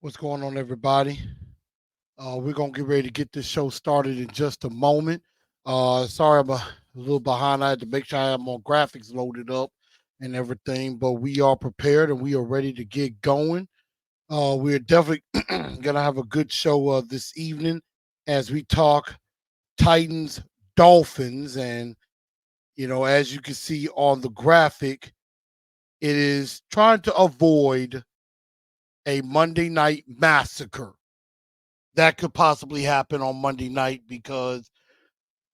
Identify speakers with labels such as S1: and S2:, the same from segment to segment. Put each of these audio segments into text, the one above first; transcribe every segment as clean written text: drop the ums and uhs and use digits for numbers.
S1: What's going on, everybody? We're gonna get ready to get this show started in just a moment. Sorry, I'm a little behind. I had to make sure I have more graphics loaded up and everything, but we are prepared and we are ready to get going. We're definitely gonna have a good show this evening as we talk Titans, Dolphins, and as you can see on the graphic, it is trying to avoid a Monday night massacre that could possibly happen on Monday night because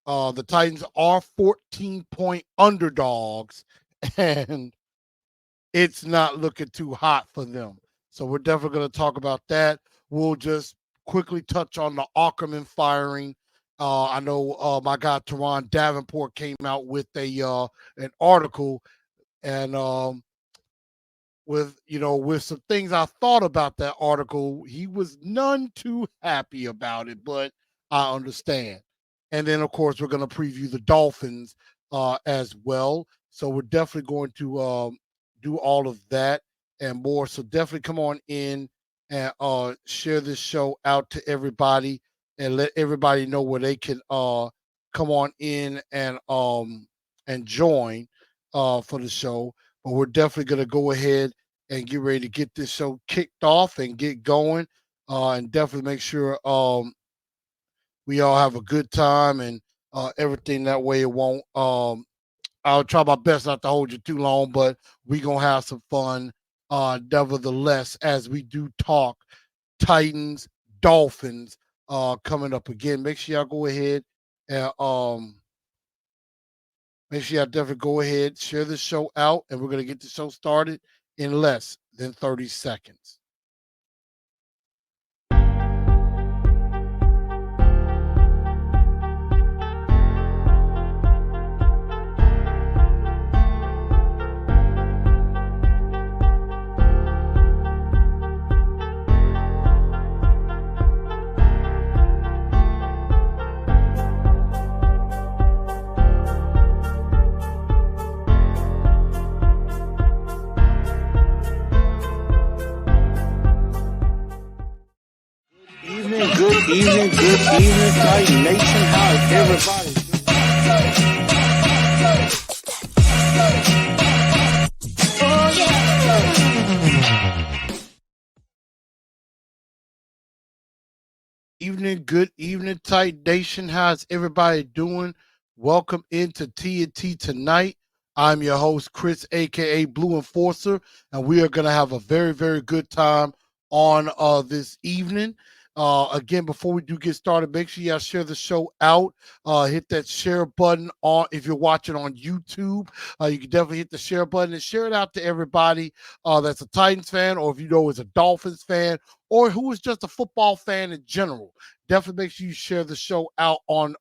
S1: the Titans are 14-point underdogs and it's not looking too hot for them. So we're definitely going to talk about that. We'll just quickly touch on the Ackerman firing. I know my guy Teron Davenport came out with an article and with some things I thought about that article. He was none too happy about it, but I understand. And then, of course, we're going to preview the Dolphins as well. So we're definitely going to do all of that and more. So definitely come on in and share this show out to everybody and let everybody know where they can come on in and join for the show. But we're definitely going to go ahead and get ready to get this show kicked off and get going, and definitely make sure we all have a good time and everything. That way, it won't. I'll try my best not to hold you too long, but we gonna have some fun, nevertheless, as we do talk Titans, Dolphins, coming up again. Make sure y'all go ahead and make sure y'all definitely go ahead, share the show out, and we're going to get the show started in less than 30 seconds. Good evening, Titan Nation. How is everybody? Good evening, Titan Nation. How's everybody doing? Welcome into TNT tonight. I'm your host, Chris, aka Blue Enforcer, and we are going to have a very, very good time on this evening. Again, before we do get started, make sure y'all share the show out. Hit that share button on if you're watching on YouTube. You can definitely hit the share button and share it out to everybody that's a Titans fan, or if you know is a Dolphins fan, or who is just a football fan in general. Definitely make sure you share the show out on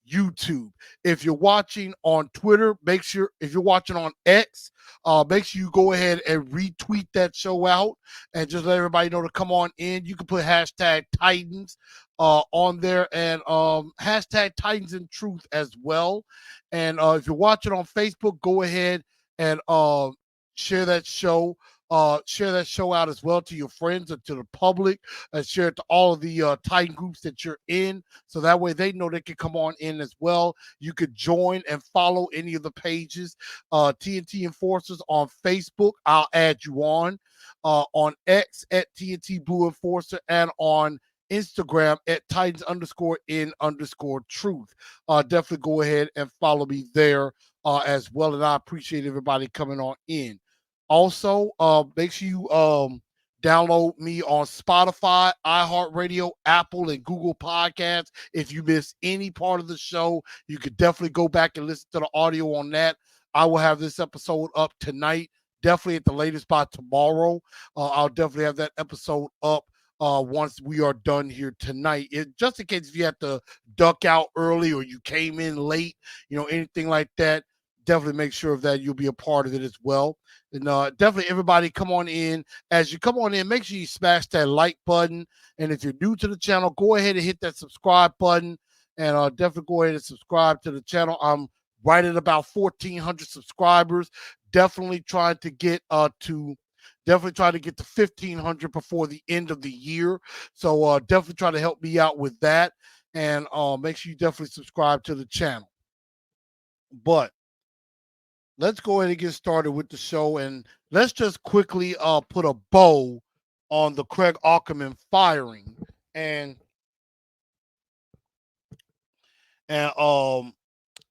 S1: YouTube. If you're watching on Twitter, make sure if you're watching on X, make sure you go ahead and retweet that show out and just let everybody know to come on in. You can put hashtag Titans on there and hashtag Titans in Truth as well. And if you're watching on Facebook, go ahead and share that show. Share that show out as well to your friends and to the public, and share it to all of the Titan groups that you're in, so that way they know they can come on in as well. You could join and follow any of the pages. TNT Enforcers on Facebook, I'll add you on X at TNT Blue Enforcer, and on Instagram at Titans_in_truth. Definitely go ahead and follow me there as well, and I appreciate everybody coming on in. Also, make sure you download me on Spotify, iHeartRadio, Apple, and Google Podcasts. If you miss any part of the show, you could definitely go back and listen to the audio on that. I will have this episode up tonight, definitely at the latest by tomorrow. I'll definitely have that episode up once we are done here tonight. Just in case if you have to duck out early or you came in late, anything like that, definitely make sure of that you'll be a part of it as well. And definitely everybody come on in. As you come on in, make sure you smash that like button. And if you're new to the channel, go ahead and hit that subscribe button. And definitely go ahead and subscribe to the channel. I'm right at about 1,400 subscribers. Definitely trying to get to Definitely try to get to 1,500 before the end of the year. So definitely try to help me out with that. And make sure you definitely subscribe to the channel. But let's go ahead and get started with the show. And let's just quickly put a bow on the Craig Ackerman firing. And and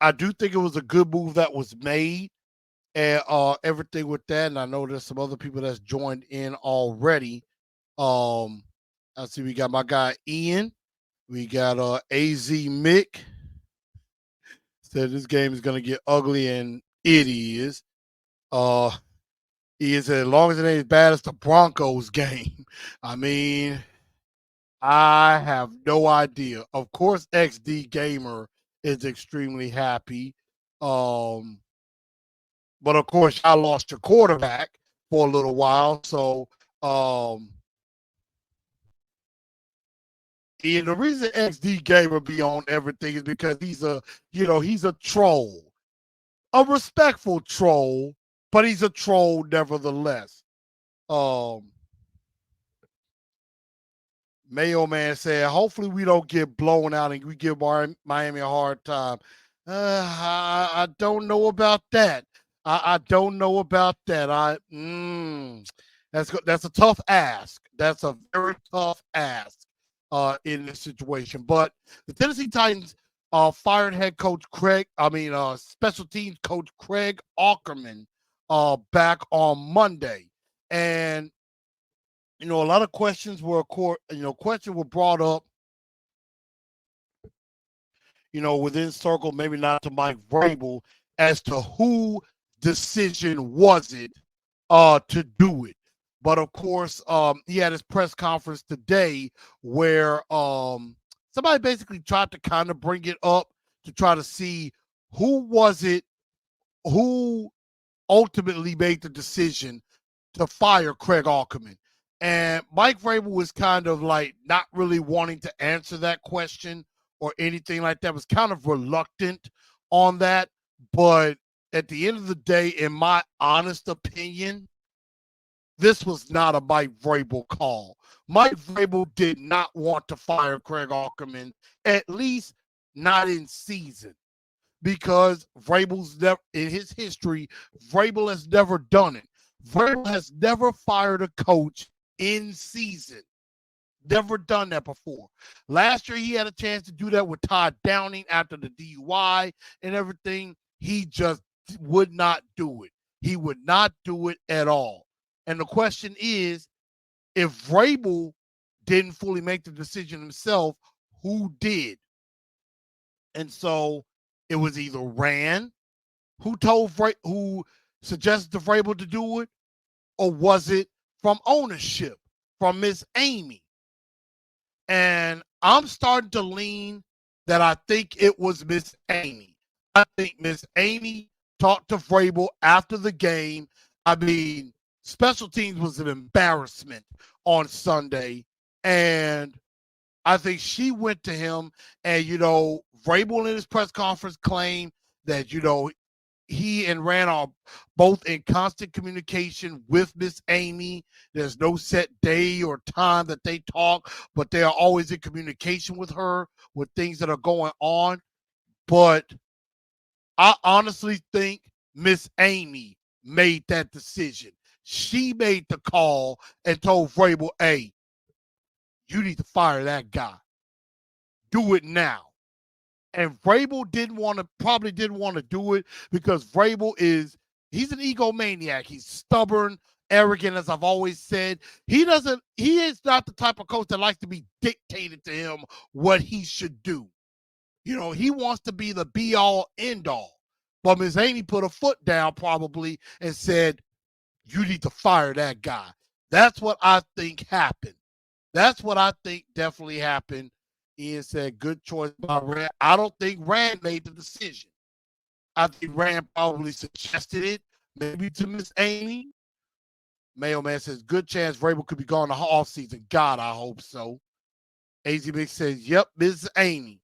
S1: I do think it was a good move that was made and everything with that. And I know there's some other people that's joined in already. I see we got my guy Ian. We got AZ Mick. Said this game is gonna get ugly, and it is. Uh Ian said as long as it ain't as bad as the Broncos game. I mean, I have no idea. Of course, XD Gamer is extremely happy. Um, but of course, I lost your quarterback for a little while. So, and the reason XD Gamer be on everything is because he's a troll, a respectful troll, but he's a troll nevertheless. Um, Mayo Man said, hopefully we don't get blown out and we give Miami a hard time. I don't know about that. I don't know about that. That's a tough ask. That's a very tough ask in this situation. But the Tennessee Titans fired head coach special teams coach Craig Ackerman back on Monday. And a lot of questions were brought up, within circle, maybe not to Mike Vrabel, as to who decision was it to do it. But of course, he had his press conference today where somebody basically tried to kind of bring it up to try to see who ultimately made the decision to fire Craig Ackerman. And Mike Vrabel was kind of like not really wanting to answer that question or anything like that, was kind of reluctant on that. But at the end of the day, in my honest opinion, this was not a Mike Vrabel call. Mike Vrabel did not want to fire Craig Ackerman, at least not in season, because Vrabel's never in his history, Vrabel has never done it. Vrabel has never fired a coach in season. Never done that before. Last year, he had a chance to do that with Todd Downing after the DUI and everything. He just would not do it. He would not do it at all. And the question is, if Vrabel didn't fully make the decision himself, who did? And so it was either Rand, who suggested to Vrabel to do it, or was it from ownership, from Miss Amy? And I'm starting to lean that I think it was Miss Amy. I think Miss Amy talked to Vrabel after the game. I mean, special teams was an embarrassment on Sunday. And I think she went to him, and, Vrabel in his press conference claimed that, he and Rand are both in constant communication with Miss Amy. There's no set day or time that they talk, but they are always in communication with her with things that are going on. But I honestly think Miss Amy made that decision. She made the call and told Vrabel, hey, you need to fire that guy. Do it now. And Vrabel probably didn't want to do it because he's an egomaniac. He's stubborn, arrogant, as I've always said. He is not the type of coach that likes to be dictated to him what he should do. He wants to be the be all end all. But Ms. Amy put a foot down probably and said, you need to fire that guy. That's what I think happened. That's what I think definitely happened. Ian said, good choice by Rand. I don't think Rand made the decision. I think Rand probably suggested it, maybe to Miss Amy. Mailman says, good chance Vrabel could be gone the off season. God, I hope so. AZ Big says, yep, Miss Amy.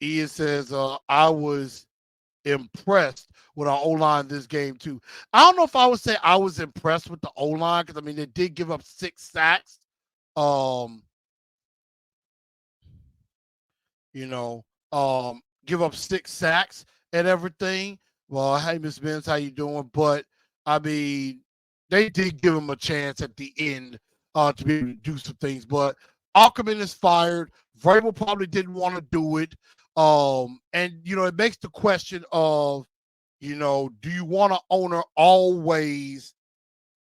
S1: Ian says, I was impressed with our O-line this game too. I don't know if I would say I was impressed with the O-line because I mean they did give up 6 sacks. Um, you know, give up 6 sacks and everything. Well, hey, Miss Benz, how you doing? But I mean, they did give him a chance at the end to be able to do some things. But Ackerman is fired. Vrabel probably didn't want to do it. And it makes the question of, do you want an owner always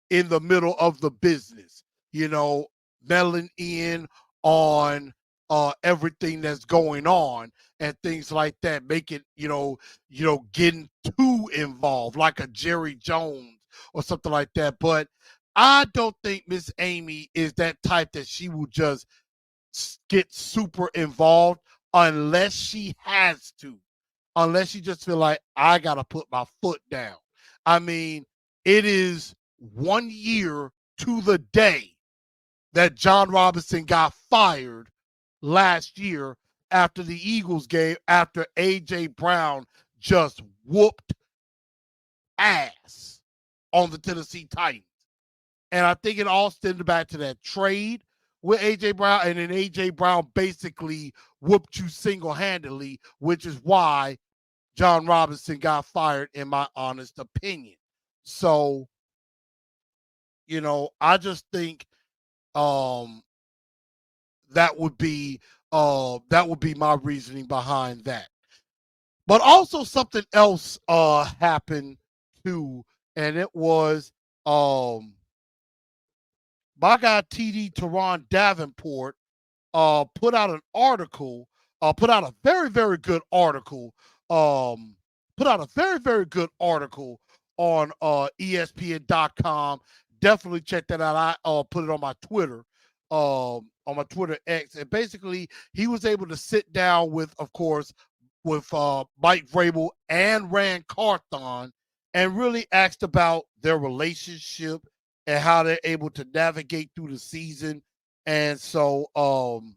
S1: in the middle of the business, meddling in on everything that's going on and things like that, make it, getting too involved, like a Jerry Jones or something like that. But I don't think Miss Amy is that type that she will just get super involved unless she has to, unless you just feel like I gotta put my foot down. I mean, it is 1 year to the day that John Robinson got fired last year after the Eagles game, after A.J. Brown just whooped ass on the Tennessee Titans. And I think it all stemmed back to that trade with A.J. Brown, and then A.J. Brown basically whooped you single-handedly, which is why John Robinson got fired, in my honest opinion. So, I just think that would be my reasoning behind that. But also something else happened too, and it was my guy TD Teron Davenport put out an article, put out a very, very good article, put out a very, very good article on ESPN.com. Definitely check that out. I put it on my Twitter, on my Twitter X. And basically, he was able to sit down with, of course, with Mike Vrabel and Rand Carthon and really asked about their relationship and how they're able to navigate through the season. And so, Vrabel,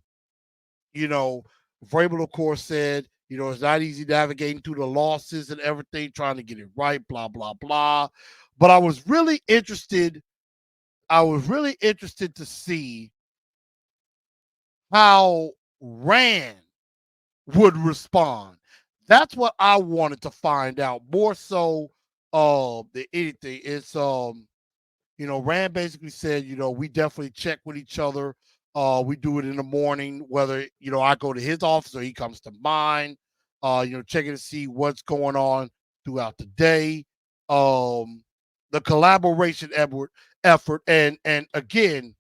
S1: of course, said, it's not easy navigating through the losses and everything, trying to get it right, blah, blah, blah. But I was really interested to see how Rand would respond. That's what I wanted to find out more so than anything. It's Rand basically said, we definitely check with each other. We do it in the morning, whether, I go to his office or he comes to mine, checking to see what's going on throughout the day. The collaboration effort. And again,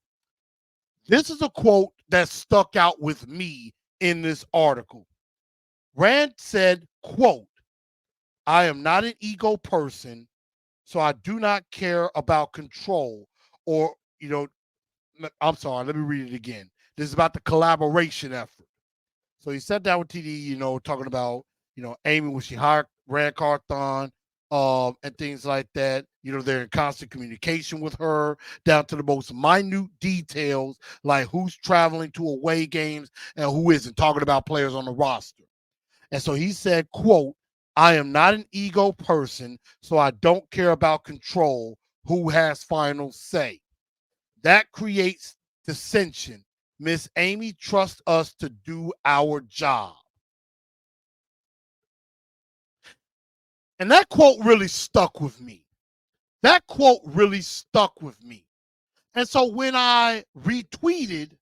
S1: this is a quote that stuck out with me in this article. Rand said, quote, "I am not an ego person, so I do not care about control or, I'm sorry, let me read it again. This is about the collaboration effort." So he sat down with TD, talking about, Amy when she hired Rand Carthon, and things like that. They're in constant communication with her down to the most minute details, like who's traveling to away games and who isn't, talking about players on the roster. And so he said, quote, "I am not an ego person, so I don't care about control, who has final say. That creates dissension. Miss Amy trusts us to do our job." And that quote really stuck with me. That quote really stuck with me. And so when I retweeted,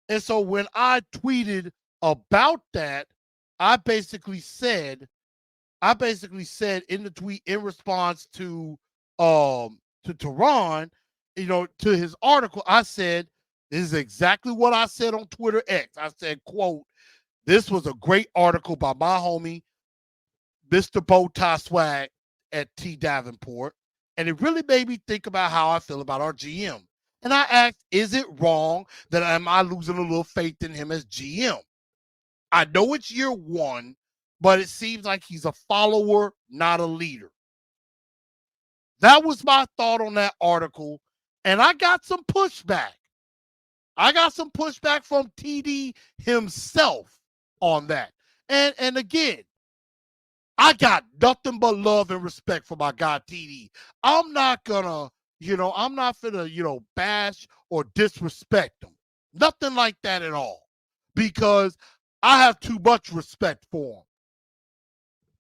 S1: when I tweeted about that, I basically said in the tweet in response to Teron, to his article, I said, this is exactly what I said on Twitter X. I said, quote, "This was a great article by my homie, Mr. Bowtie Swag at T Davenport. And it really made me think about how I feel about our GM. And I asked, is it wrong that am I losing a little faith in him as GM? I know it's year one, but it seems like he's a follower, not a leader." That was my thought on that article. And I got some pushback. I got some pushback from TD himself on that. And again, I got nothing but love and respect for my guy TD. I'm not gonna, I'm not gonna, bash or disrespect him. Nothing like that at all. Because I have too much respect for him.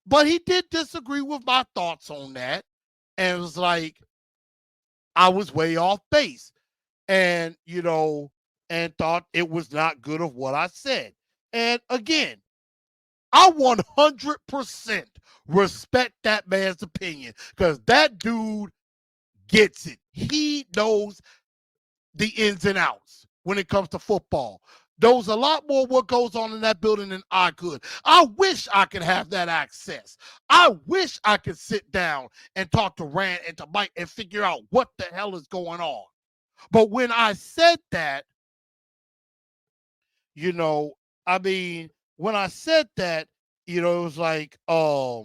S1: But he did disagree with my thoughts on that. And it was like, I was way off base. And, and thought it was not good of what I said. And again, I 100% respect that man's opinion because that dude gets it. He knows the ins and outs when it comes to football. Knows a lot more what goes on in that building than I could. I wish I could have that access. I wish I could sit down and talk to Rand and to Mike and figure out what the hell is going on. But when I said that, I mean, when I said that, it was like, that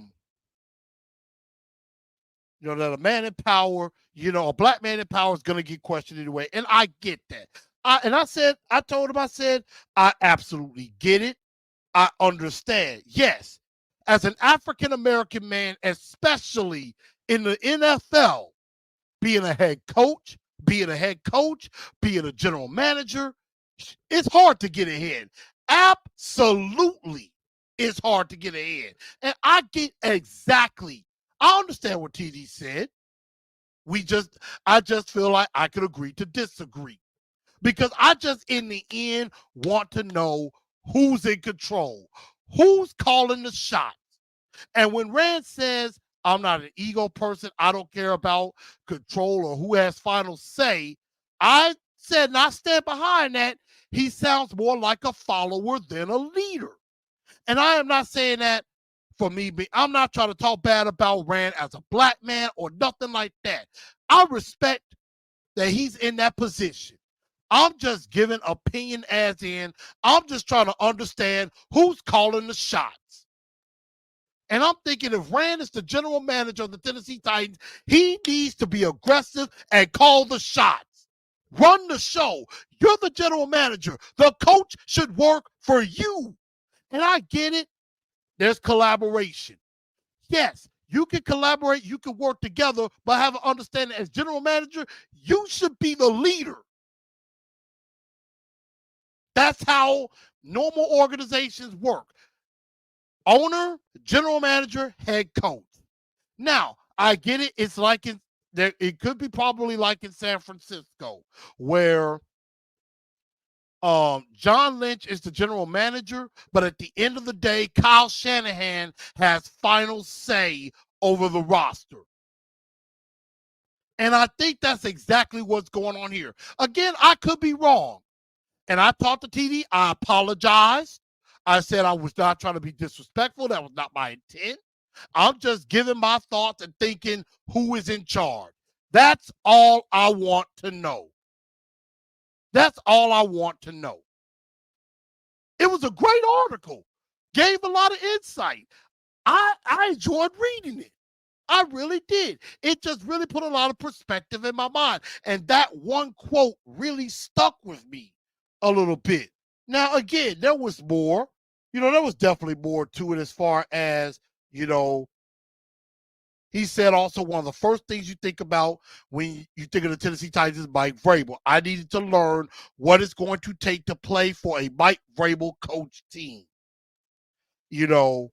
S1: a man in power, a black man in power is going to get questioned anyway. And I get that. I told him, I said, I absolutely get it. I understand. Yes. As an African-American man, especially in the NFL, being a head coach, being a general manager, it's hard to get ahead. Absolutely. It's hard to get ahead. And I get exactly. I understand what TD said. I just feel like I could agree to disagree. Because I just, in the end, want to know who's in control, who's calling the shots. And when Rand says, I'm not an ego person, I don't care about control or who has final say, I said, and I stand behind that, he sounds more like a follower than a leader. And I am not saying that for me. I'm not trying to talk bad about Rand as a black man or nothing like that. I respect that he's in that position. I'm just giving opinion as in, I'm just trying to understand who's calling the shots. And I'm thinking if Rand is the general manager of the Tennessee Titans, he needs to be aggressive and call the shots. Run the show. You're the general manager. The coach should work for you. And I get it. There's collaboration. Yes, you can collaborate, you can work together, but have an understanding as general manager, you should be the leader. That's how normal organizations work. Owner, general manager, head coach. Now, I get it. It's like it could be probably like in San Francisco, where John Lynch is the general manager, but at the end of the day, Kyle Shanahan has final say over the roster. And I think that's exactly what's going on here. Again, I could be wrong. And I talked to TD. I apologized. I said I was not trying to be disrespectful. That was not my intent. I'm just giving my thoughts and thinking who is in charge. That's all I want to know. That's all I want to know. It was a great article. Gave a lot of insight. I enjoyed reading it. I really did. It just really put a lot of perspective in my mind. And that one quote really stuck with me a little bit. Now, again, there was more. There was definitely more to it as far as, he said also one of the first things you think about when you think of the Tennessee Titans is Mike Vrabel. I needed to learn what it's going to take to play for a Mike Vrabel coach team. He did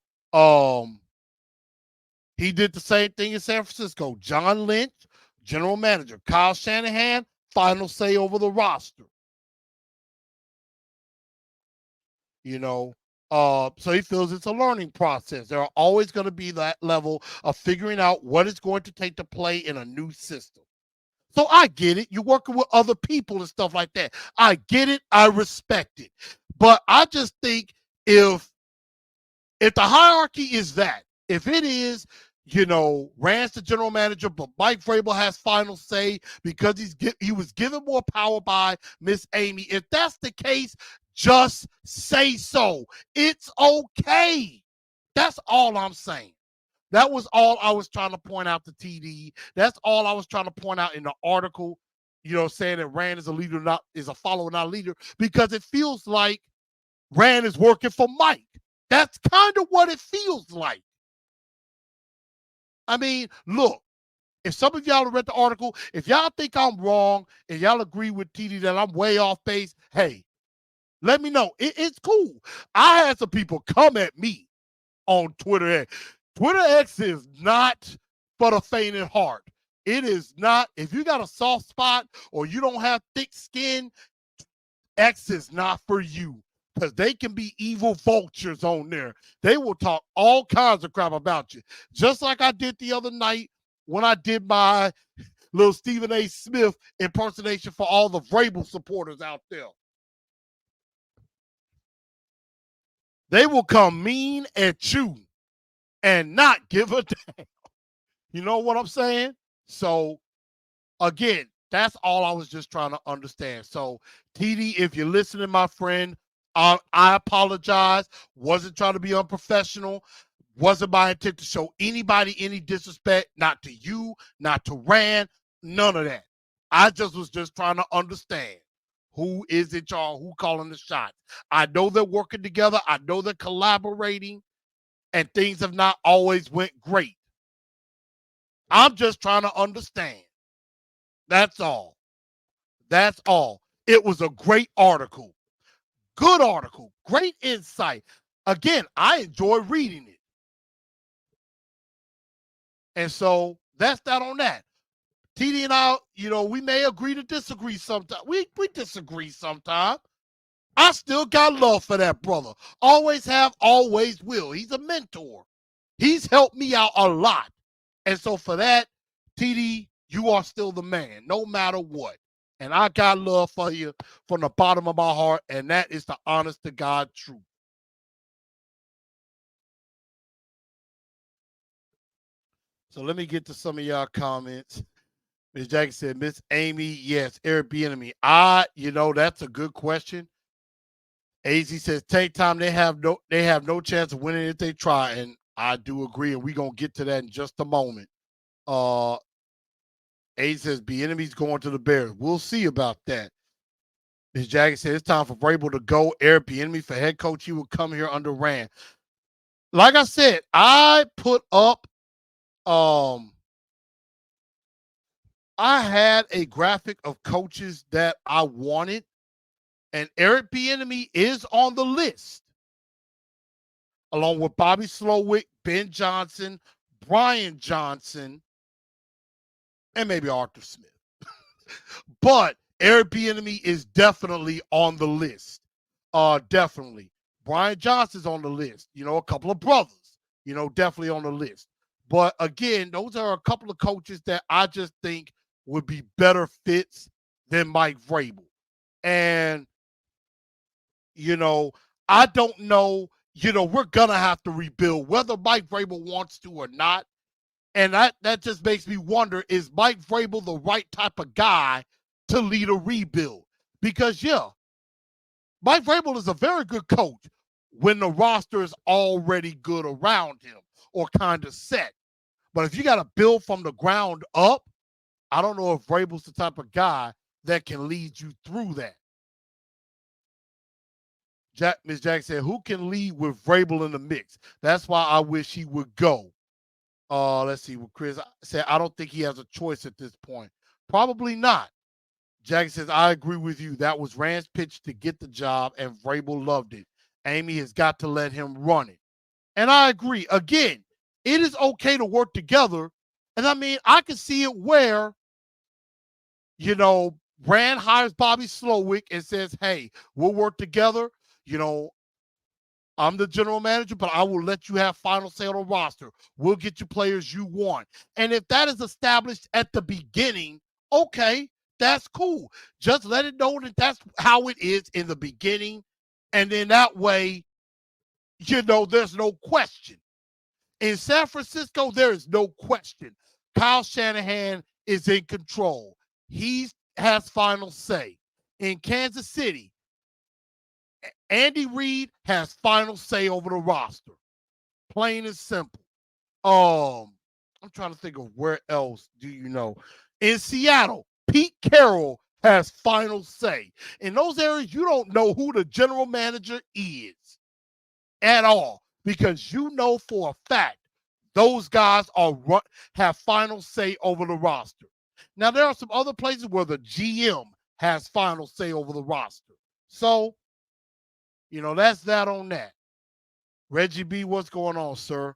S1: the same thing in San Francisco. John Lynch, general manager. Kyle Shanahan, final say over the roster. So he feels it's a learning process. There are always going to be that level of figuring out what it's going to take to play in a new system. So I get it. You're working with other people and stuff like that. I get it. I respect it. But I just think if the hierarchy is that, if it is, Rand's the general manager, but Mike Vrabel has final say because he was given more power by Miss Amy. If that's the case, just say so. It's okay. That's all I'm saying. That was all I was trying to point out to TD. That's all I was trying to point out in the article, saying that Rand is a leader, is a follower, not a leader, because it feels like Rand is working for Mike. That's kind of what it feels like. I mean, look, if some of y'all have read the article, if y'all think I'm wrong and y'all agree with TD that I'm way off base, hey, let me know. It's cool. I had some people come at me on Twitter X. Twitter X is not for the faint of heart. It is not. If you got a soft spot or you don't have thick skin, X is not for you, because they can be evil vultures on there. They will talk all kinds of crap about you, just like I did the other night when I did my little Stephen A. Smith impersonation for all the Vrabel supporters out there. They will come mean at you and not give a damn. You know what I'm saying? So, again, that's all I was just trying to understand. So, TD, if you're listening, my friend, I apologize. Wasn't trying to be unprofessional. Wasn't my intent to show anybody any disrespect, not to you, not to Rand, none of that. I was just trying to understand who is it, y'all, who calling the shots. I know they're working together. I know they're collaborating, and things have not always went great. I'm just trying to understand. That's all. That's all. It was a great article. Good article. Great insight. Again, I enjoy reading it. And so that's that on that. TD and I, we may agree to disagree sometimes. We disagree sometimes. I still got love for that brother. Always have, always will. He's a mentor. He's helped me out a lot. And so for that, TD, you are still the man, no matter what. And I got love for you from the bottom of my heart, and that is the honest to God truth. So let me get to some of y'all comments. Ms. Jackson said, Miss Amy, yes, Airbnb. That's a good question. AZ says, take time. They have no chance of winning if they try. And I do agree, and we're gonna get to that in just a moment. AZ says, be enemies going to the Bears. We'll see about that. Ms. Jackson said, it's time for Vrabel to go. Airbnb for head coach. He will come here under Rand. Like I said, I put up I had a graphic of coaches that I wanted, and Eric Bieniemy is on the list, along with Bobby Slowick, Ben Johnson, Brian Johnson, and maybe Arthur Smith. But Eric Bieniemy is definitely on the list. Definitely. Brian Johnson's on the list. A couple of brothers, definitely on the list. But again, those are a couple of coaches that I just think would be better fits than Mike Vrabel. And, I don't know, we're going to have to rebuild, whether Mike Vrabel wants to or not. And that just makes me wonder, is Mike Vrabel the right type of guy to lead a rebuild? Because, Mike Vrabel is a very good coach when the roster is already good around him or kind of set. But if you got to build from the ground up, I don't know if Vrabel's the type of guy that can lead you through that. Ms. Jackson said, who can lead with Vrabel in the mix? That's why I wish he would go. Let's see. What Chris said, I don't think he has a choice at this point. Probably not. Jackson says, I agree with you. That was Rand's pitch to get the job, and Vrabel loved it. Amy has got to let him run it. And I agree. Again, it is okay to work together. And I mean, I can see it where, Rand hires Bobby Slowick and says, hey, we'll work together. I'm the general manager, but I will let you have final say on the roster. We'll get you players you want. And if that is established at the beginning, okay, that's cool. Just let it know that that's how it is in the beginning. And then that way, there's no question. In San Francisco, there is no question. Kyle Shanahan is in control. He has final say. In Kansas City, Andy Reid has final say over the roster. Plain and simple. I'm trying to think of where else do you know. In Seattle, Pete Carroll has final say. In those areas, you don't know who the general manager is at all, because for a fact those guys have final say over the roster. Now, there are some other places where the GM has final say over the roster. So, that's that on that. Reggie B, what's going on, sir?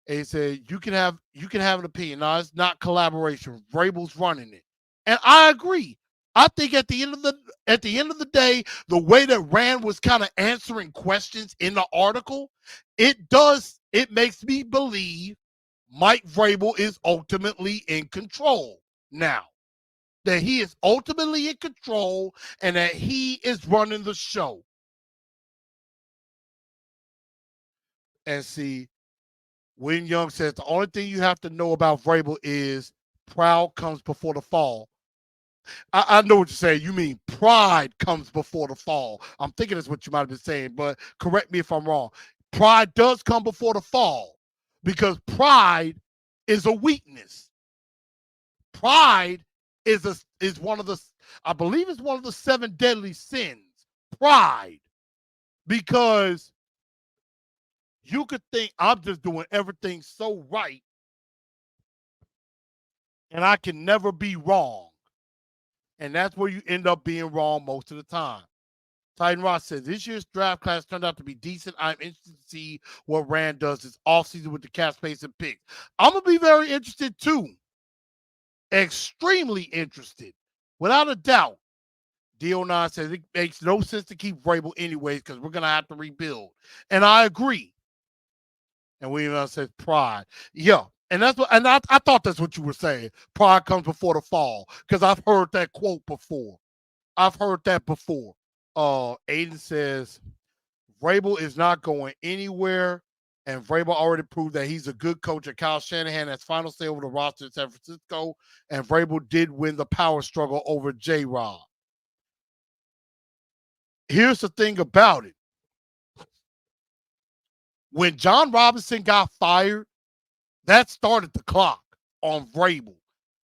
S1: And he said, you can have an opinion. Now, it's not collaboration. Vrabel's running it. And I agree. I think at the end of the day, the way that Rand was kind of answering questions in the article, it makes me believe Mike Vrabel is ultimately in control now. That he is ultimately in control and that he is running the show. And see, William Young says the only thing you have to know about Vrabel is proud comes before the fall. I know what you're saying. You mean pride comes before the fall. I'm thinking that's what you might have been saying, but correct me if I'm wrong. Pride does come before the fall because pride is a weakness. Pride is one of the, I believe it's one of the 7 deadly sins. Pride. Because you could think I'm just doing everything so right and I can never be wrong. And that's where you end up being wrong most of the time. Titan Ross says, this year's draft class turned out to be decent. I'm interested to see what Rand does this offseason with the cap space and picks. I'm going to be very interested too. Extremely interested. Without a doubt. D09 says it makes no sense to keep Vrabel anyways because we're going to have to rebuild. And I agree. And William says pride. Yeah. And I thought that's what you were saying. Pride comes before the fall. Because I've heard that quote before. Aiden says Vrabel is not going anywhere. And Vrabel already proved that he's a good coach. And Kyle Shanahan has final say over the roster in San Francisco. And Vrabel did win the power struggle over J-Rob. Here's the thing about it. When John Robinson got fired, that started the clock on Vrabel.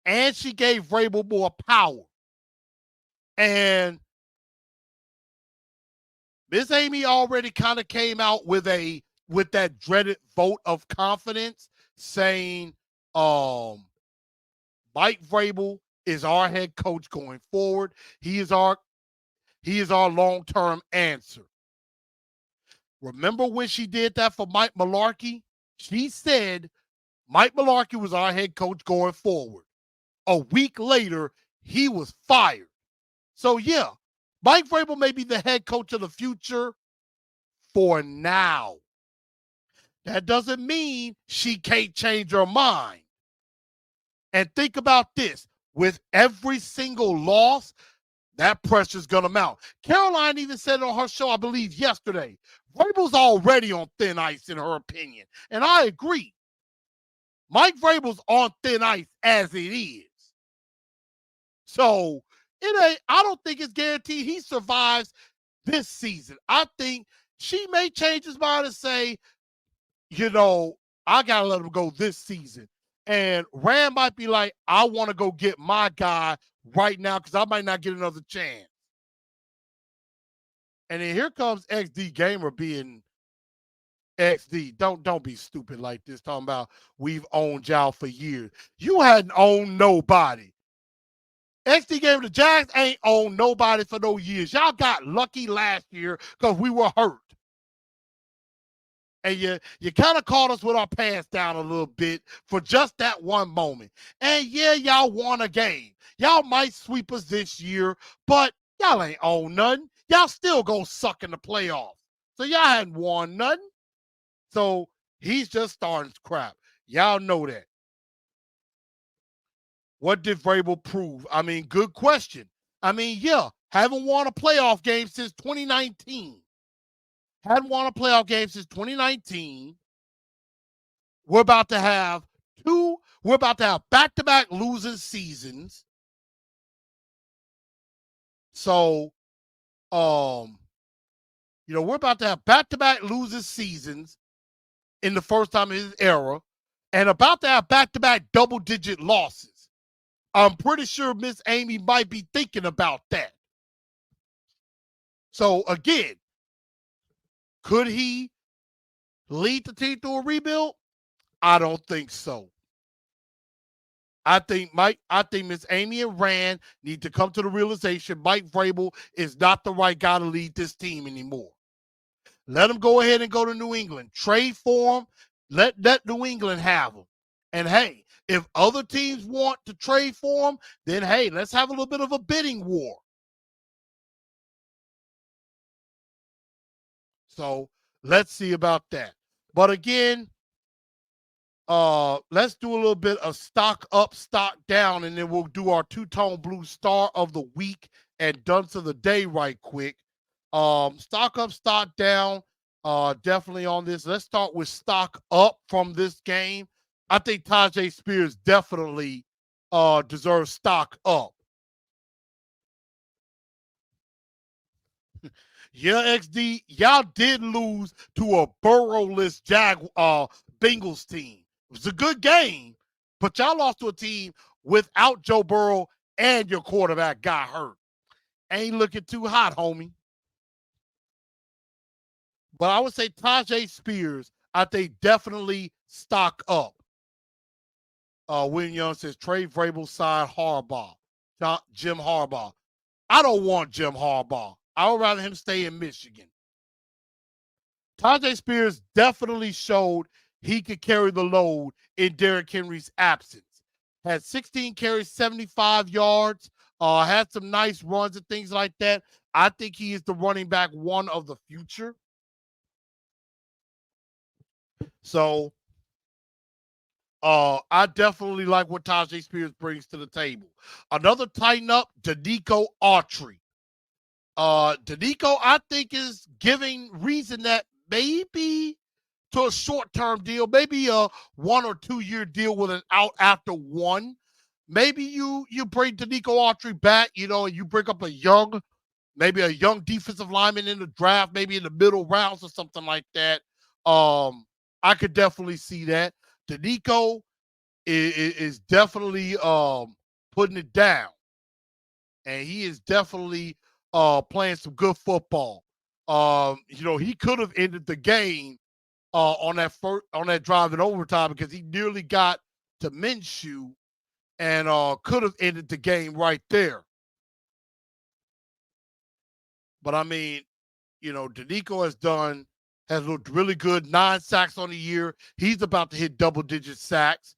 S1: And she gave Vrabel more power. And Miss Amy already kind of came out with that dreaded vote of confidence saying Mike Vrabel is our head coach going forward. He is our long-term answer. Remember when she did that for Mike Mularkey? She said Mike Mularkey was our head coach going forward. A week later, he was fired. So, yeah, Mike Vrabel may be the head coach of the future for now. That doesn't mean she can't change her mind. And think about this. With every single loss, that pressure's going to mount. Caroline even said on her show, I believe yesterday, Vrabel's already on thin ice in her opinion. And I agree. Mike Vrabel's on thin ice as it is. So, I don't think it's guaranteed he survives this season. I think she may change his mind and say, I got to let him go this season. And Rand might be like, I want to go get my guy right now because I might not get another chance. And then here comes XD Gamer being XD. Don't be stupid like this, talking about we've owned y'all for years. You hadn't owned nobody. XD Gamer, the Jags ain't owned nobody for no years. Y'all got lucky last year because we were hurt. And you kind of caught us with our pants down a little bit for just that one moment. And yeah, y'all won a game. Y'all might sweep us this year, but y'all ain't own nothing. Y'all still gonna suck in the playoffs. So y'all hadn't won nothing. So he's just starting crap. Y'all know that. What did Vrabel prove? I mean, good question. I mean, yeah, haven't won a playoff game since 2019. Hadn't won a playoff game since 2019. We're about to have back-to-back losing seasons. So, we're about to have back-to-back losing seasons in the first time in his era and about to have back-to-back double-digit losses. I'm pretty sure Miss Amy might be thinking about that. So, again, could he lead the team through a rebuild? I don't think so. I think Miss Amy and Rand need to come to the realization Mike Vrabel is not the right guy to lead this team anymore. Let him go ahead and go to New England. Trade for him. Let New England have him. And hey, if other teams want to trade for him, then hey, let's have a little bit of a bidding war. So let's see about that. But again, let's do a little bit of stock up, stock down, and then we'll do our two-tone blue star of the week and dunce of the day right quick. Stock up, stock down, definitely on this. Let's start with stock up from this game. I think Tajay Spears definitely deserves stock up. Yeah, XD, y'all did lose to a Burrow-less Bengals team. It was a good game, but y'all lost to a team without Joe Burrow and your quarterback got hurt. Ain't looking too hot, homie. But I would say Tajay Spears, I think definitely stock up. William Young says Trey Vrabel side Harbaugh. Jim Harbaugh. I don't want Jim Harbaugh. I would rather him stay in Michigan. Tajay Spears definitely showed he could carry the load in Derrick Henry's absence. Had 16 carries, 75 yards, had some nice runs and things like that. I think he is the running back one of the future. So I definitely like what Tajay Spears brings to the table. Another tighten up, Danico Autry. Danico, I think, is giving reason that maybe to a short-term deal, maybe a 1 or 2 year deal with an out after one. Maybe you bring Danico Autry back, and you bring up maybe a young defensive lineman in the draft, maybe in the middle rounds or something like that. I could definitely see that. Danico is definitely putting it down, and he is definitely playing some good football. He could have ended the game on that drive in overtime because he nearly got to Minshew and could have ended the game right there. But I mean, Danico has looked really good. 9 sacks on the year. He's about to hit double-digit sacks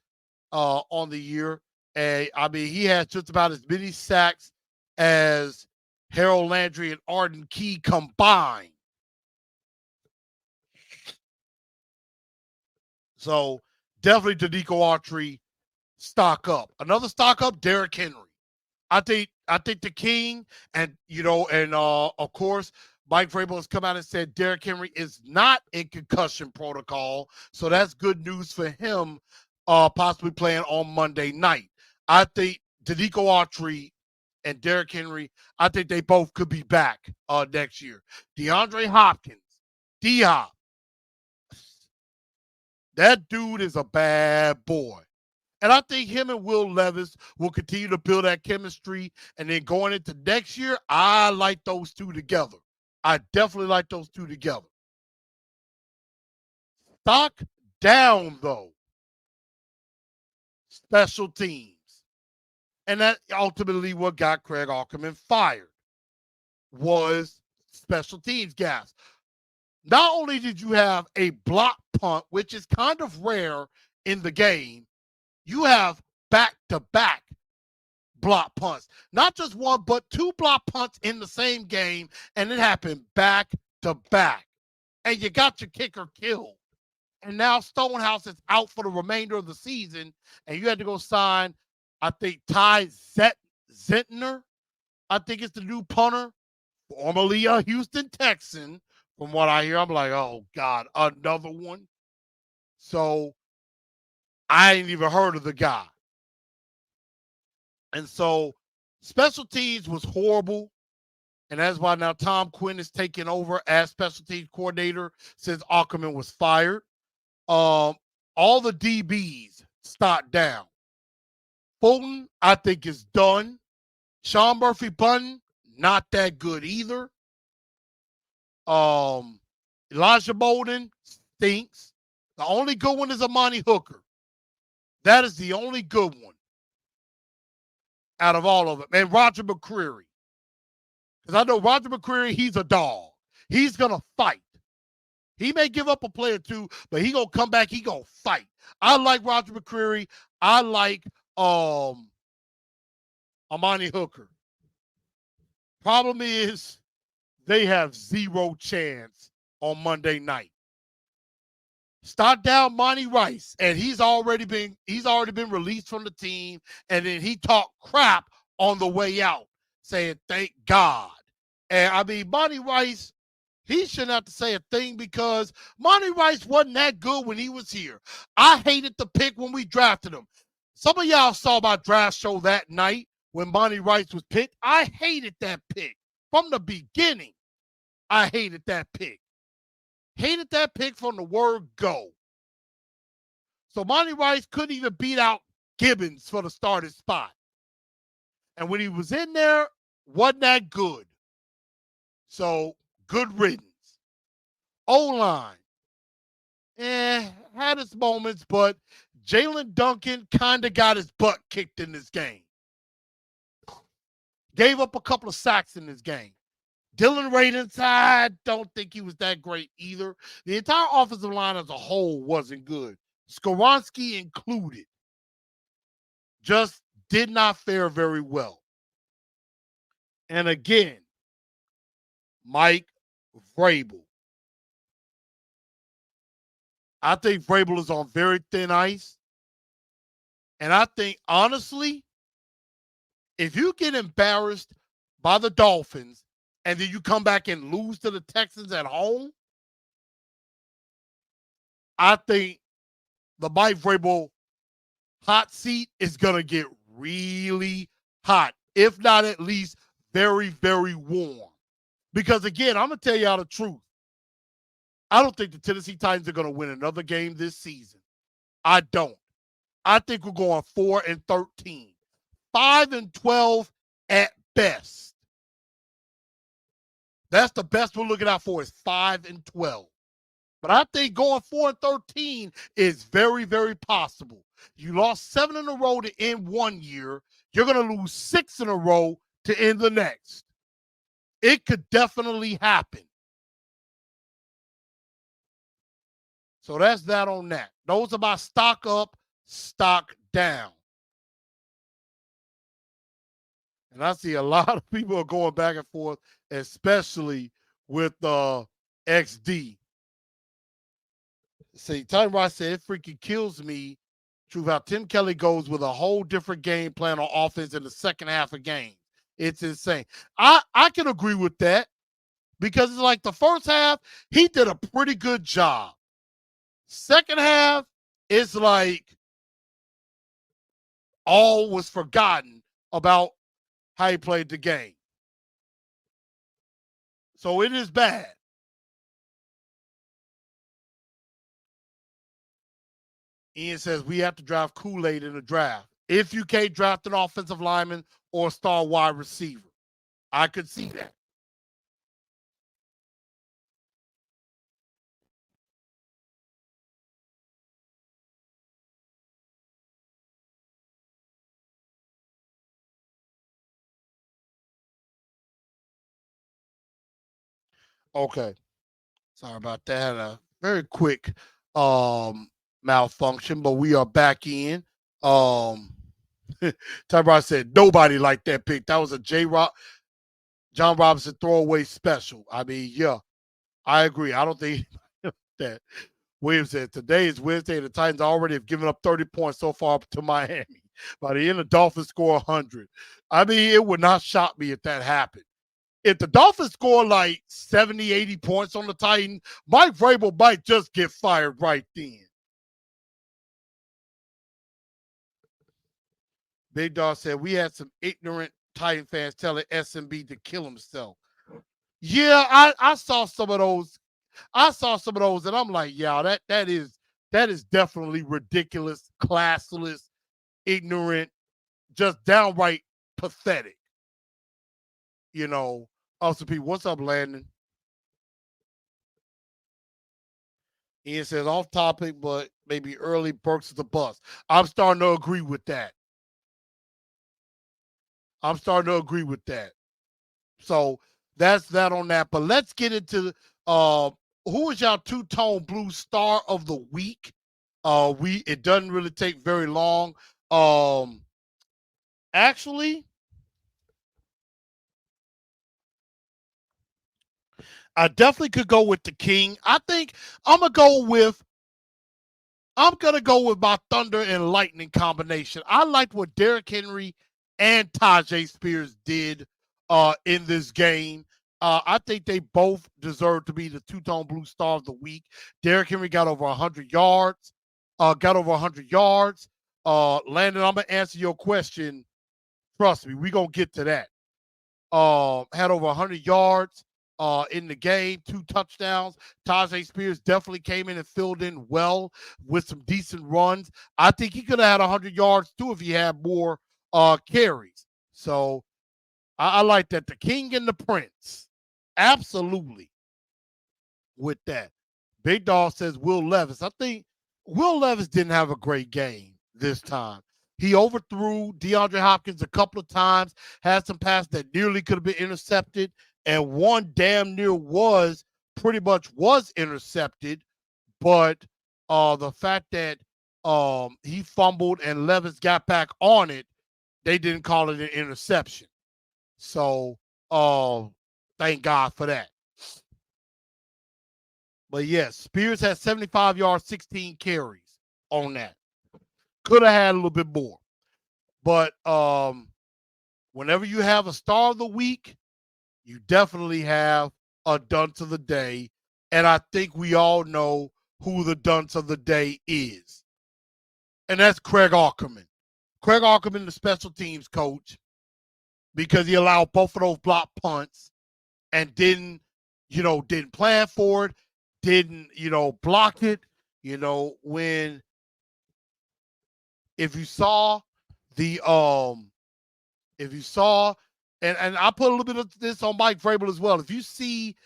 S1: on the year. And I mean, he has just about as many sacks as Harold Landry and Arden Key combined. So definitely Danico Autry stock up. Another stock up, Derrick Henry. I think the King and of course Mike Vrabel has come out and said Derrick Henry is not in concussion protocol, so that's good news for him. Possibly playing on Monday night. I think Danico Autry and Derrick Henry. I think they both could be back next year. DeAndre Hopkins, D Hop. That dude is a bad boy. And I think him and Will Levis will continue to build that chemistry. And then going into next year, I like those two together. I definitely like those two together. Stock down, though. Special teams. And that ultimately what got Craig Aukerman fired was special teams guys. Not only did you have a block punt, which is kind of rare in the game, you have back-to-back block punts. Not just one, but 2 block punts in the same game, and it happened back to back. And you got your kicker killed. And now Stonehouse is out for the remainder of the season, and you had to go sign, I think, Ty Zentner. I think it's the new punter, formerly a Houston Texan. From what I hear, I'm like, oh, God, another one. So I ain't even heard of the guy. And so special teams was horrible. And that's why now Tom Quinn is taking over as special teams coordinator since Aukerman was fired. All the DBs stopped down. Fulton, I think, is done. Sean Murphy Bunton, not that good either. Elijah Molden stinks. The only good one is Amani Hooker. That is the only good one out of all of them. And Roger McCreary. Because I know Roger McCreary, he's a dog. He's going to fight. He may give up a play or two, but he going to come back. He going to fight. I like Roger McCreary. I like Amani Hooker. Problem is, they have zero chance on Monday night. Start down Monty Rice, and he's already been released from the team, and then he talked crap on the way out, saying thank God. And I mean, Monty Rice, he shouldn't have to say a thing because Monty Rice wasn't that good when he was here. I hated the pick when we drafted him. Some of y'all saw my draft show that night when Monty Rice was picked. I hated that pick from the beginning. I hated that pick. Hated that pick from the word go. So Monty Rice couldn't even beat out Gibbons for the starting spot. And when he was in there, wasn't that good. So good riddance. O-line. Had its moments, but Jalen Duncan kind of got his butt kicked in this game. Gave up a couple of sacks in this game. Dylan Radins, I don't think he was that great either. The entire offensive line as a whole wasn't good. Skoronski included. Just did not fare very well. And again, Mike Vrabel. I think Vrabel is on very thin ice. And I think, honestly, if you get embarrassed by the Dolphins and then you come back and lose to the Texans at home, I think the Mike Vrabel hot seat is going to get really hot, if not at least very, very warm. Because, again, I'm going to tell y'all the truth. I don't think the Tennessee Titans are going to win another game this season. I don't. I think we're going 4-13. 5-12 at best. That's the best we're looking out for is 5-12. But I think going 4-13 is very, very possible. You lost 7 in a row to end one year. You're going to lose 6 in a row to end the next. It could definitely happen. So that's that on that. Those are my stock up, stock down. And I see a lot of people are going back and forth, especially with XD. See, Tony Ross said it freaking kills me. Truth how Tim Kelly goes with a whole different game plan on offense in the second half of games. It's insane. I can agree with that because it's like the first half, he did a pretty good job. Second half, it's like all was forgotten about how he played the game. So it is bad. Ian says we have to draft Kool-Aid in the draft. If you can't draft an offensive lineman or a star wide receiver, I could see that. Okay. Sorry about that. A very quick malfunction, but we are back in. Tyrod said nobody liked that pick. That was a John Robinson throwaway special. I mean, yeah, I agree. I don't think that. Williams said today is Wednesday. The Titans already have given up 30 points so far to Miami. By the end, the Dolphins score 100. I mean, it would not shock me if that happened. If the Dolphins score like 70, 80 points on the Titans, Mike Vrabel might just get fired right then. Big Dog said we had some ignorant Titan fans telling SMB to kill himself. Yeah, I saw some of those. I saw some of those, and I'm like, yeah, that is definitely ridiculous, classless, ignorant, just downright pathetic. You know, also people, what's up, Landon? Ian says off topic, but maybe early Burks is a bust. I'm starting to agree with that. So that's that on that. But let's get into who is y'all two-tone blue star of the week. It doesn't really take very long. Actually, I definitely could go with the King. I think I'm gonna go with my Thunder and Lightning combination. I liked what Derrick Henry and Tajay Spears did in this game. I think they both deserve to be the two-tone blue star of the week. Derrick Henry got over 100 yards. Landon, I'm gonna answer your question. Trust me, we're gonna get to that. Had over 100 yards in the game, 2 touchdowns. Tajay Spears definitely came in and filled in well with some decent runs. I think he could have had 100 yards too if he had more carries. So I like that. The King and the Prince. Absolutely with that. Big Dog says Will Levis. I think Will Levis didn't have a great game this time. He overthrew DeAndre Hopkins a couple of times, had some passes that nearly could have been intercepted, and one damn near pretty much was intercepted. But the fact that he fumbled and Levis got back on it, they didn't call it an interception. So thank God for that. But yes, Spears had 75 yards, 16 carries on that. Could have had a little bit more. But whenever you have a star of the week, you definitely have a dunce of the day. And I think we all know who the dunce of the day is. And that's Craig Aukerman. Craig Aukerman, the special teams coach, because he allowed both of those block punts and didn't plan for it, didn't, block it. When if you saw the if you saw and I put a little bit of this on Mike Vrabel as well. If you see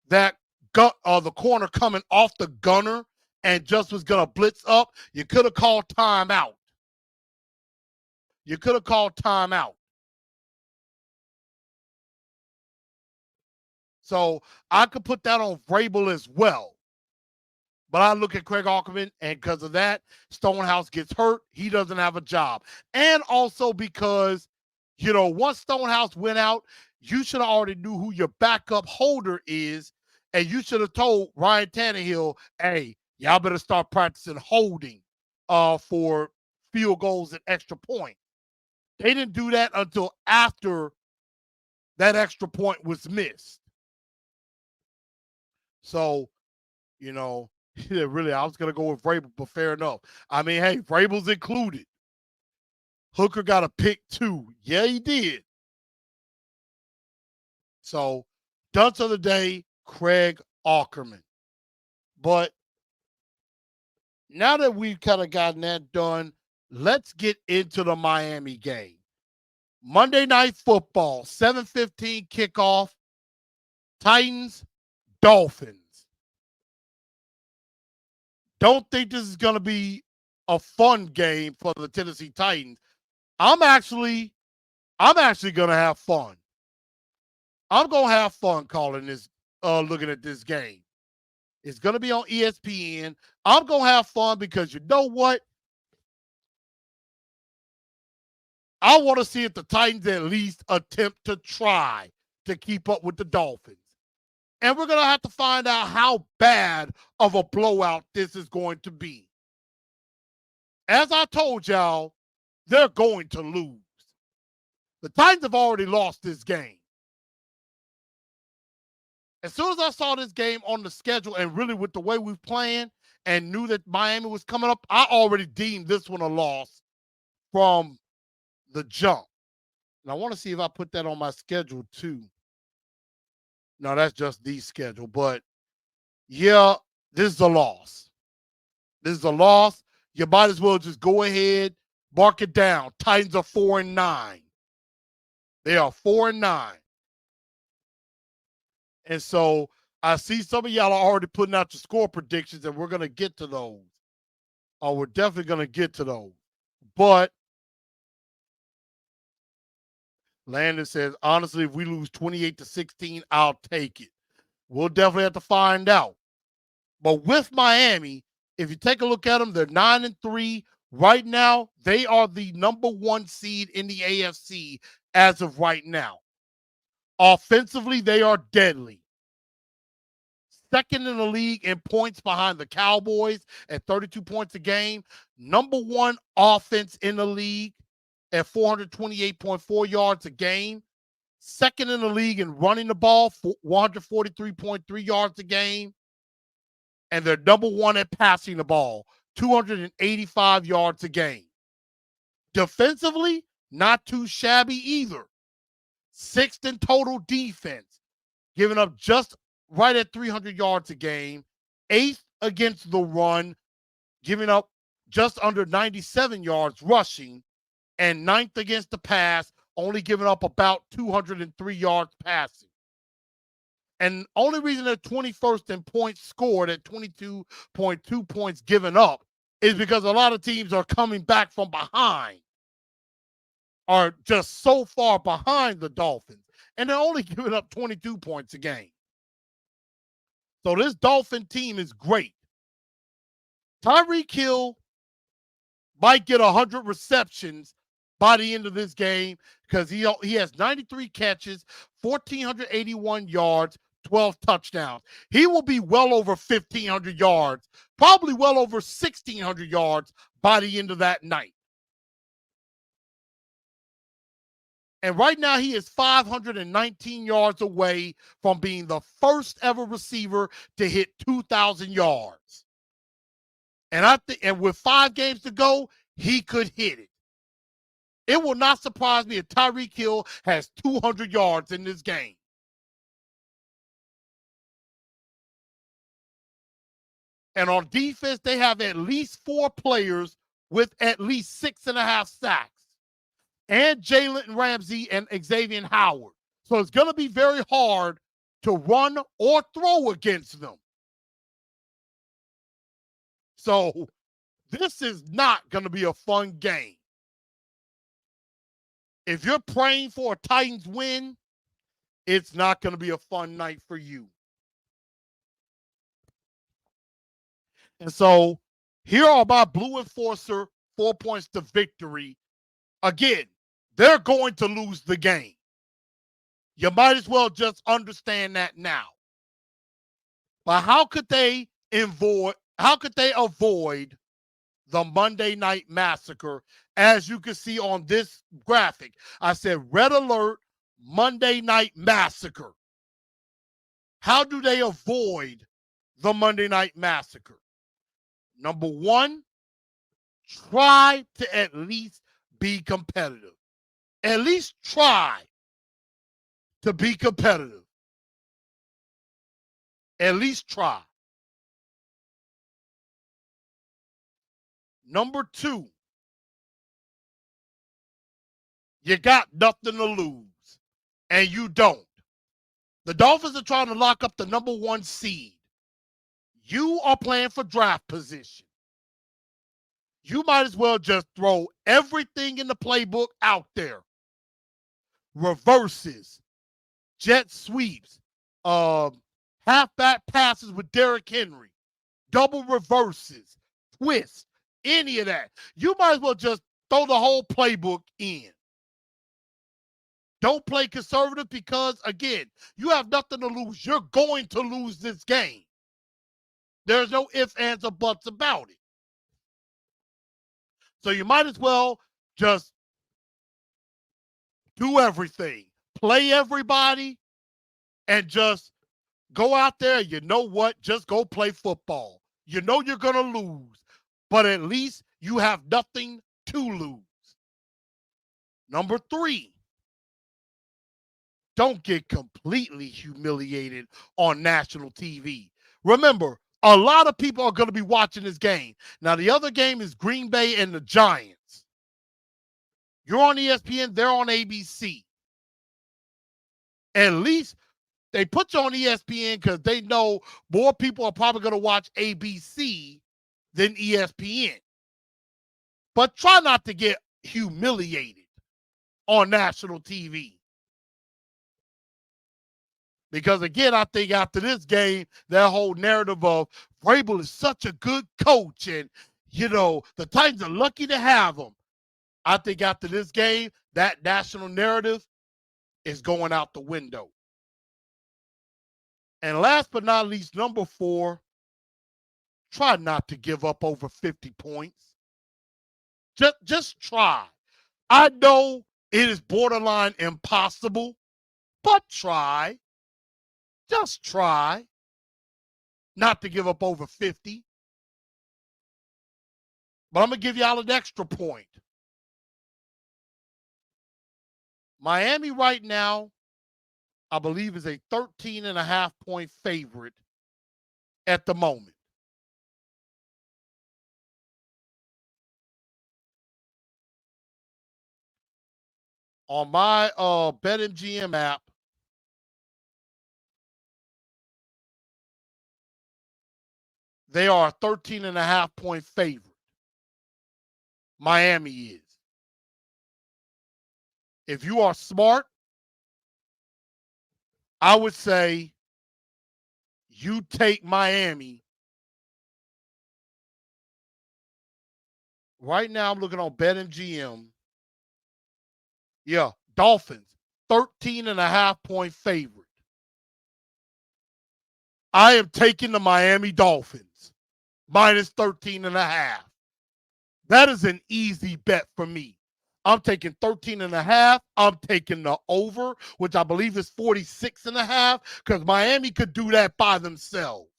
S1: that the corner coming off the gunner and just was gonna blitz up, you could have called timeout. So I could put that on Vrabel as well. But I look at Craig Aukerman, and because of that, Stonehouse gets hurt. He doesn't have a job. And also because, once Stonehouse went out, you should have already knew who your backup holder is, and you should have told Ryan Tannehill, hey, y'all better start practicing holding for field goals and extra points. They didn't do that until after that extra point was missed. So, yeah, really, I was going to go with Vrabel, but fair enough. I mean, hey, Vrabel's included. Hooker got a pick too. Yeah, he did. So, dunce of the day, Craig Aukerman. But now that we've kind of gotten that done, let's get into the Miami game. Monday Night Football, 7:15 kickoff. Titans, Dolphins. Don't think this is going to be a fun game for the Tennessee Titans. I'm actually going to have fun. I'm going to have fun calling this, looking at this game. It's going to be on ESPN. I'm going to have fun because you know what? I want to see if the Titans at least attempt to try to keep up with the Dolphins. And we're going to have to find out how bad of a blowout this is going to be. As I told y'all, they're going to lose. The Titans have already lost this game. As soon as I saw this game on the schedule and really with the way we playing and knew that Miami was coming up, I already deemed this one a loss from the jump. And I want to see if I put that on my schedule too. No, that's just the schedule. But yeah, this is a loss. You might as well just go ahead, mark it down. Titans are 4-9. They are 4-9. And so I see some of y'all are already putting out your score predictions, and we're going to get to those. Oh, we're definitely going to get to those. But Landon says, honestly, if we lose 28-16, I'll take it. We'll definitely have to find out. But with Miami, if you take a look at them, they're 9-3. Right now, they are the number 1 seed in the AFC as of right now. Offensively, they are deadly. Second in the league in points behind the Cowboys at 32 points a game. Number 1 offense in the league at 428.4 yards a game. Second in the league in running the ball, 143.3 yards a game. And they're number 1 at passing the ball, 285 yards a game. Defensively, not too shabby either. 6th in total defense, giving up just right at 300 yards a game. 8th against the run, giving up just under 97 yards rushing. And 9th against the pass, only giving up about 203 yards passing. And only reason they're 21st in points scored at 22.2 points given up is because a lot of teams are coming back from behind, are just so far behind the Dolphins, and they're only giving up 22 points a game. So this Dolphin team is great. Tyreek Hill might get 100 receptions by the end of this game because he has 93 catches, 1,481 yards, 12 touchdowns. He will be well over 1,500 yards, probably well over 1,600 yards by the end of that night. And right now he is 519 yards away from being the first ever receiver to hit 2,000 yards. And with 5 games to go, he could hit it. It will not surprise me if Tyreek Hill has 200 yards in this game. And on defense, they have at least 4 players with at least 6.5 sacks. And Jalen Ramsey and Xavier Howard. So it's going to be very hard to run or throw against them. So this is not going to be a fun game. If you're praying for a Titans win, it's not going to be a fun night for you. And so here are my Blue Enforcer 4 points to victory. Again, they're going to lose the game. You might as well just understand that now. But how could they avoid the Monday Night Massacre? As you can see on this graphic, I said red alert, Monday Night Massacre. How do they avoid the Monday Night Massacre? Number 1, try to at least be competitive. At least try to be competitive. At least try. Number 2, you got nothing to lose, and you don't. The Dolphins are trying to lock up the number 1 seed. You are playing for draft position. You might as well just throw everything in the playbook out there. Reverses, jet sweeps, halfback passes with Derrick Henry, double reverses, twists, any of that. You might as well just throw the whole playbook in. Don't play conservative because, again, you have nothing to lose. You're going to lose this game. There's no ifs, ands, or buts about it. So you might as well just do everything. Play everybody and just go out there. You know what? Just go play football. You know you're going to lose, but at least you have nothing to lose. Number 3, don't get completely humiliated on national TV. Remember, a lot of people are going to be watching this game. Now, the other game is Green Bay and the Giants. You're on ESPN, they're on ABC. At least They put you on ESPN because they know more people are probably going to watch ABC than ESPN. But try not to get humiliated on national TV. Because again, I think after this game, that whole narrative of Vrabel is such a good coach and, the Titans are lucky to have him. I think after this game, that national narrative is going out the window. And last but not least, number 4, try not to give up over 50 points. Just try. I know it is borderline impossible, but try. Just try not to give up over 50. But I'm going to give y'all an extra point. Miami right now, I believe, is a 13.5-point favorite at the moment. On my BetMGM app, they are a 13.5-point favorite. Miami is. If you are smart, I would say you take Miami. Right now, I'm looking on BetMGM. Yeah, Dolphins, 13.5-point favorite. I am taking the Miami Dolphins, minus 13.5. That is an easy bet for me. I'm taking 13.5. I'm taking the over, which I believe is 46.5, because Miami could do that by themselves.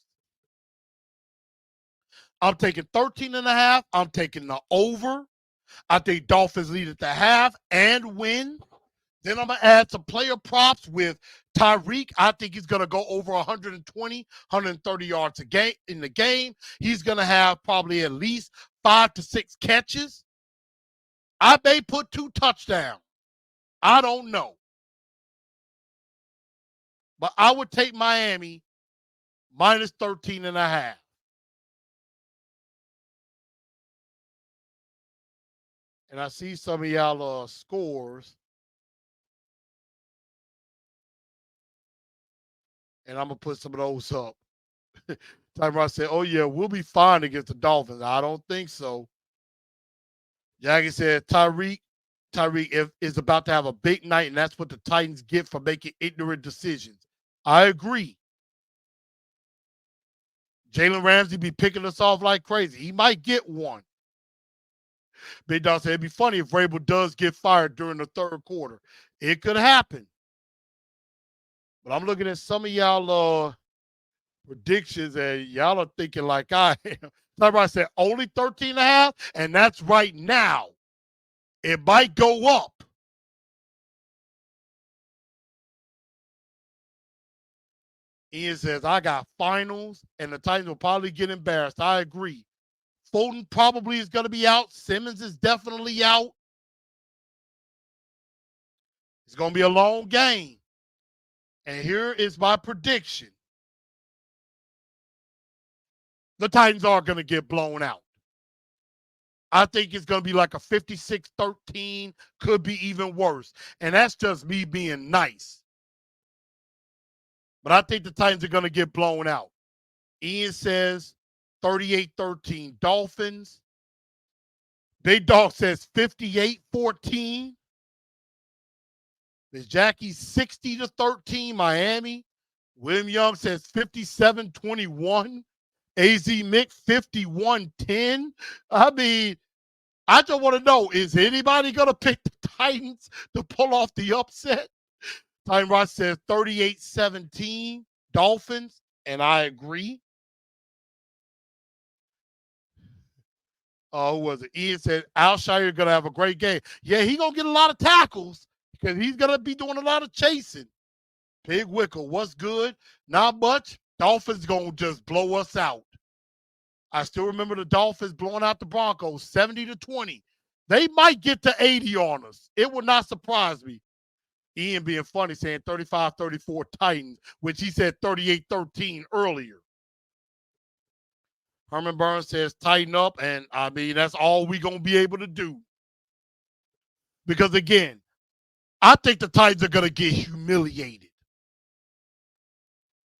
S1: I'm taking 13.5. I'm taking the over. I think Dolphins lead at the half and win. Then I'm going to add some player props with Tyreek. I think he's going to go over 120, 130 yards a game in the game. He's going to have probably at least 5 to 6 catches. I may put 2 touchdowns. I don't know. But I would take Miami minus 13.5. And I see some of y'all scores. And I'm going to put some of those up. Tyrod said, oh, yeah, we'll be fine against the Dolphins. I don't think so. Jackie said, Tyreek is about to have a big night, and that's what the Titans get for making ignorant decisions. I agree. Jalen Ramsey be picking us off like crazy. He might get one. Big Dog said, it'd be funny if Vrabel does get fired during the third quarter. It could happen. But I'm looking at some of y'all predictions, and y'all are thinking like I am. Somebody said only 13.5, and that's right now. It might go up. Ian says, I got finals, and the Titans will probably get embarrassed. I agree. Fulton probably is going to be out. Simmons is definitely out. It's going to be a long game. And here is my prediction. The Titans are going to get blown out. I think it's going to be like a 56-13, could be even worse. And that's just me being nice. But I think the Titans are going to get blown out. Ian says 38-13 Dolphins. Big Dog says 58-14. Miss Jackie 60-13 Miami. William Young says 57-21. AZ Mick 51-10. I mean, I just want to know, is anybody going to pick the Titans to pull off the upset? Time Ross says 38-17 Dolphins, and I agree. Who was it? Ian said Alshire going to have a great game. Yeah, he's going to get a lot of tackles because he's going to be doing a lot of chasing. Big Wickle, what's good? Not much. Dolphins going to just blow us out. I still remember the Dolphins blowing out the Broncos 70-20. They might get to 80 on us. It would not surprise me. Ian being funny saying 35-34 Titans, which he said 38-13 earlier. Herman Burns says tighten up, and I mean, that's all we're going to be able to do. Because again, I think the Titans are going to get humiliated.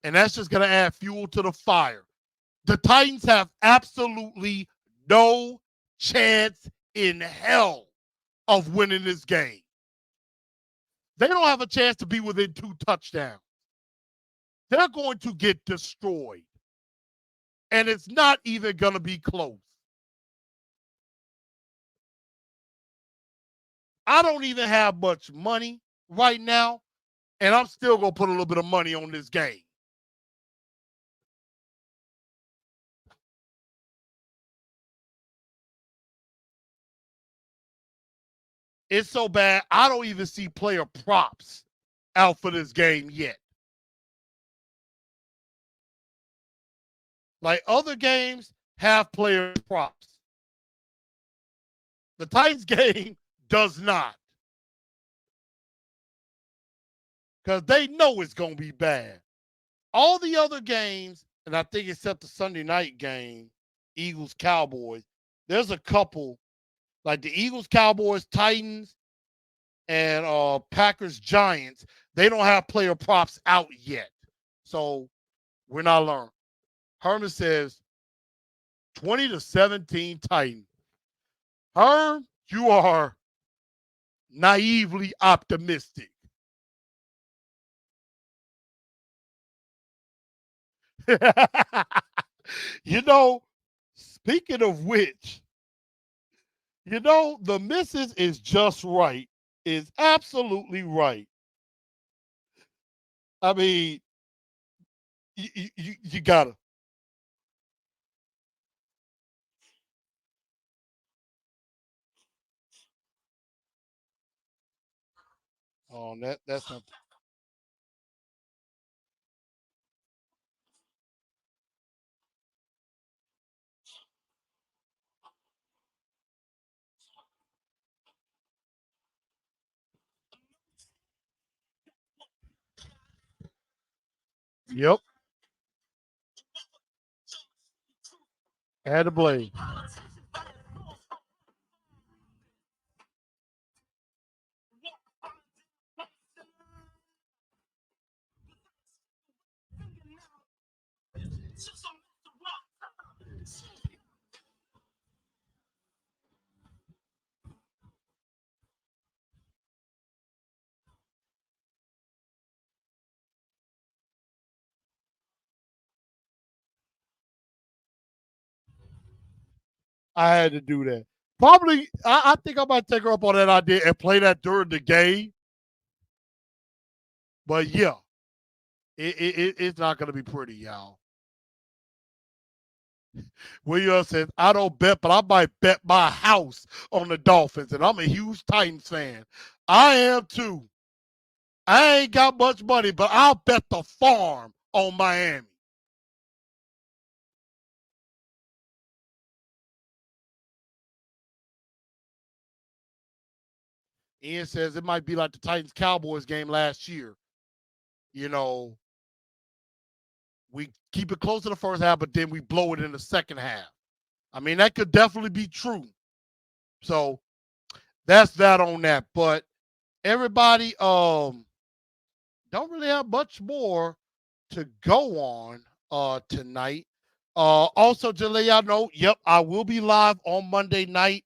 S1: And that's just going to add fuel to the fire. The Titans have absolutely no chance in hell of winning this game. They don't have a chance to be within 2 touchdowns. They're going to get destroyed. And it's not even going to be close. I don't even have much money right now, and I'm still going to put a little bit of money on this game. It's so bad, I don't even see player props out for this game yet. Like other games have player props. The Titans game does not. Because they know it's going to be bad. All the other games, and I think except the Sunday night game, Eagles, Cowboys, there's a couple, like the Eagles, Cowboys, Titans, and Packers, Giants. They don't have player props out yet. So we're not learning. Herman says 20-17 Titans. Herm, you are naively optimistic. You know, speaking of which, you know, the missus is just right. Is absolutely right. I mean, you gotta. Oh, that's not. Yep, had to blame. I had to do that. Probably, I think I might take her up on that idea and play that during the game. But yeah, it's not going to be pretty, y'all. William says, I don't bet, but I might bet my house on the Dolphins. And I'm a huge Titans fan. I am too. I ain't got much money, but I'll bet the farm on Miami. Ian says it might be like the Titans Cowboys game last year. You know, we keep it close to the first half, but then we blow it in the second half. I mean, that could definitely be true. So that's that on that. But everybody don't really have much more to go on tonight. Also to let y'all know, yep, I will be live on Monday night.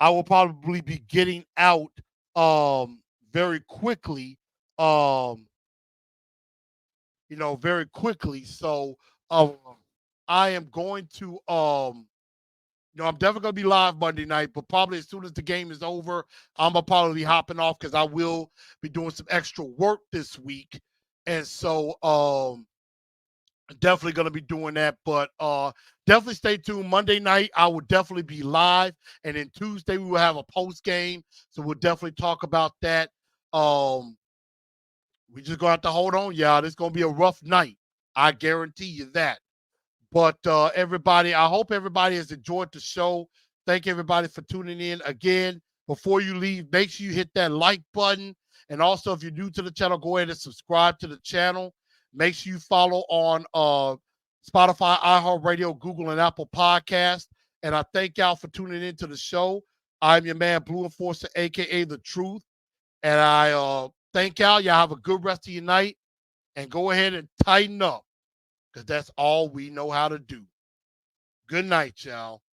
S1: I will probably be getting out very quickly. Um, very quickly. So I am going to I'm definitely gonna be live Monday night, but probably as soon as the game is over, I'm gonna probably be hopping off because I will be doing some extra work this week. And so definitely gonna be doing that. But definitely stay tuned. Monday night, I will definitely be live. And then Tuesday we will have a post game. So we'll definitely talk about that. We just gonna have to hold on, y'all. This is gonna be a rough night. I guarantee you that. But everybody, I hope everybody has enjoyed the show. Thank everybody for tuning in again. before you leave, make sure you hit that like button. And also, if you're new to the channel, go ahead and subscribe to the channel. Make sure you follow on Spotify, iHeartRadio, Google, and Apple Podcasts. And I thank y'all for tuning into the show. I'm your man, Blue Enforcer, a.k.a. The Truth. And I thank y'all. Y'all have a good rest of your night. And go ahead and tighten up, because that's all we know how to do. Good night, y'all.